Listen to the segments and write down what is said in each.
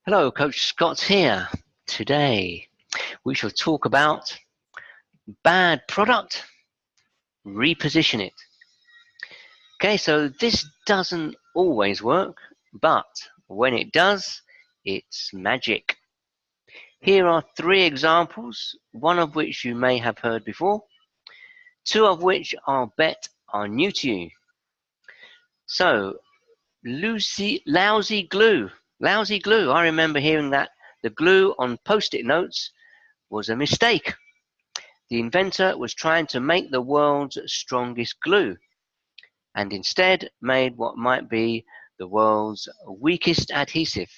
Hello, Coach Scott here. Today we shall talk about bad product, reposition it. Okay, so this doesn't always work, but when it does, it's magic. Here are 3 examples, one of which you may have heard before, 2 of which I'll bet are new to you. So, lousy glue. Lousy glue. I remember hearing that the glue on post-it notes was a mistake. The inventor was trying to make the world's strongest glue, and instead made what might be the world's weakest adhesive.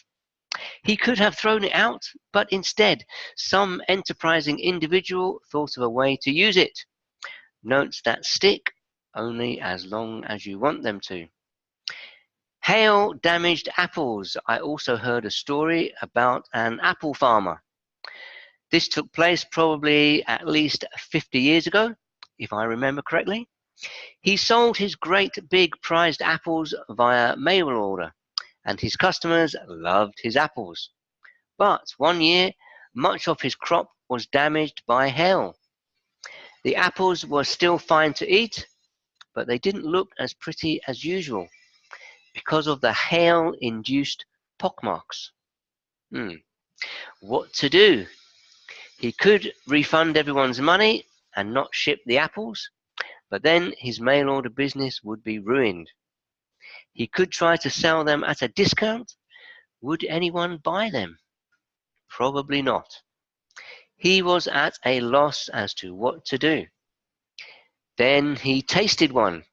He could have thrown it out, but instead, some enterprising individual thought of a way to use it. Notes that stick only as long as you want them to. Hail damaged apples. I also heard a story about an apple farmer. This took place probably at least 50 years ago, if I remember correctly. He sold his great big prized apples via mail order, and his customers loved his apples. But one year, much of his crop was damaged by hail. The apples were still fine to eat, but they didn't look as pretty as usual because of the hail-induced pockmarks. What to do? He could refund everyone's money and not ship the apples, but then his mail order business would be ruined. He could try to sell them at a discount. Would anyone buy them? Probably not. He was at a loss as to what to do. Then he tasted one,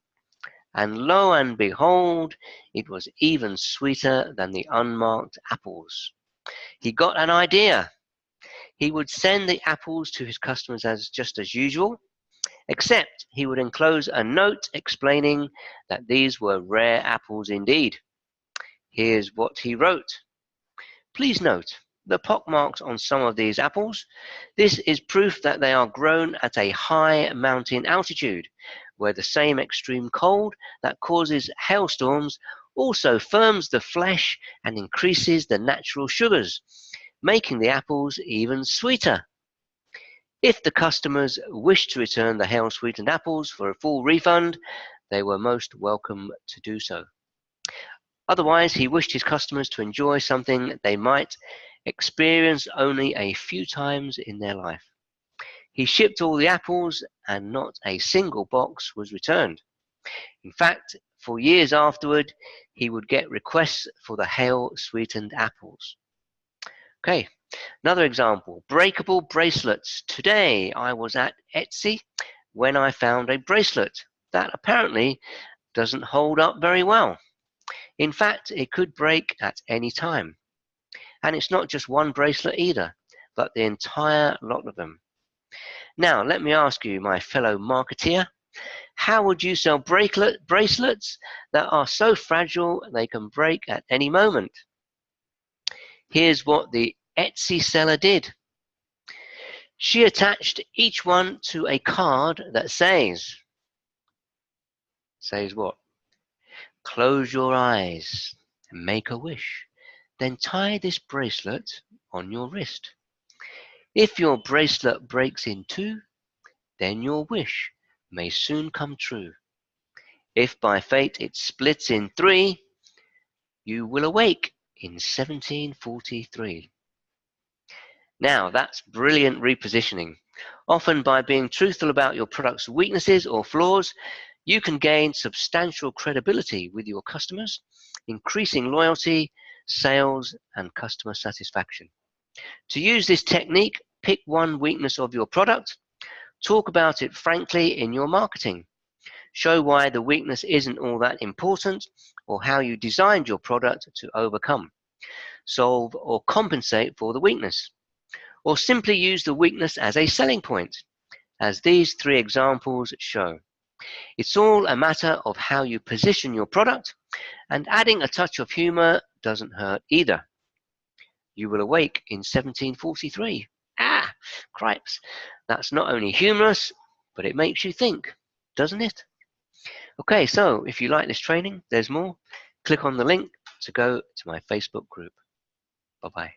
and lo and behold, it was even sweeter than the unmarked apples. He got an idea. He would send the apples to his customers just as usual, except he would enclose a note explaining that these were rare apples indeed. Here's what he wrote. Please note the pockmarks on some of these apples. This is proof that they are grown at a high mountain altitude, where the same extreme cold that causes hailstorms also firms the flesh and increases the natural sugars, making the apples even sweeter. If the customers wished to return the hail-sweetened apples for a full refund, they were most welcome to do so. Otherwise, he wished his customers to enjoy something they might experience only a few times in their life. He shipped all the apples, and not a single box was returned. In fact, for years afterward, he would get requests for the hail-sweetened apples. Okay, another example, breakable bracelets. Today I was at Etsy when I found a bracelet that apparently doesn't hold up very well. In fact, it could break at any time. And it's not just one bracelet either, but the entire lot of them. Now, let me ask you, my fellow marketeer, how would you sell bracelets that are so fragile they can break at any moment? Here's what the Etsy seller did. She attached each one to a card that says what? Close your eyes and make a wish. Then tie this bracelet on your wrist. If your bracelet breaks in 2, then your wish may soon come true. If by fate it splits in 3, you will awake in 1743. Now, that's brilliant repositioning. Often by being truthful about your product's weaknesses or flaws, you can gain substantial credibility with your customers, increasing loyalty, sales, and customer satisfaction. To use this technique, pick one weakness of your product, talk about it frankly in your marketing. Show why the weakness isn't all that important, or how you designed your product to overcome, solve, or compensate for the weakness. Or simply use the weakness as a selling point, as these 3 examples show. It's all a matter of how you position your product, and adding a touch of humor doesn't hurt either. You will awake in 1743. Ah, cripes. That's not only humorous, but it makes you think, doesn't it? Okay, so if you like this training, there's more. Click on the link to go to my Facebook group. Bye-bye.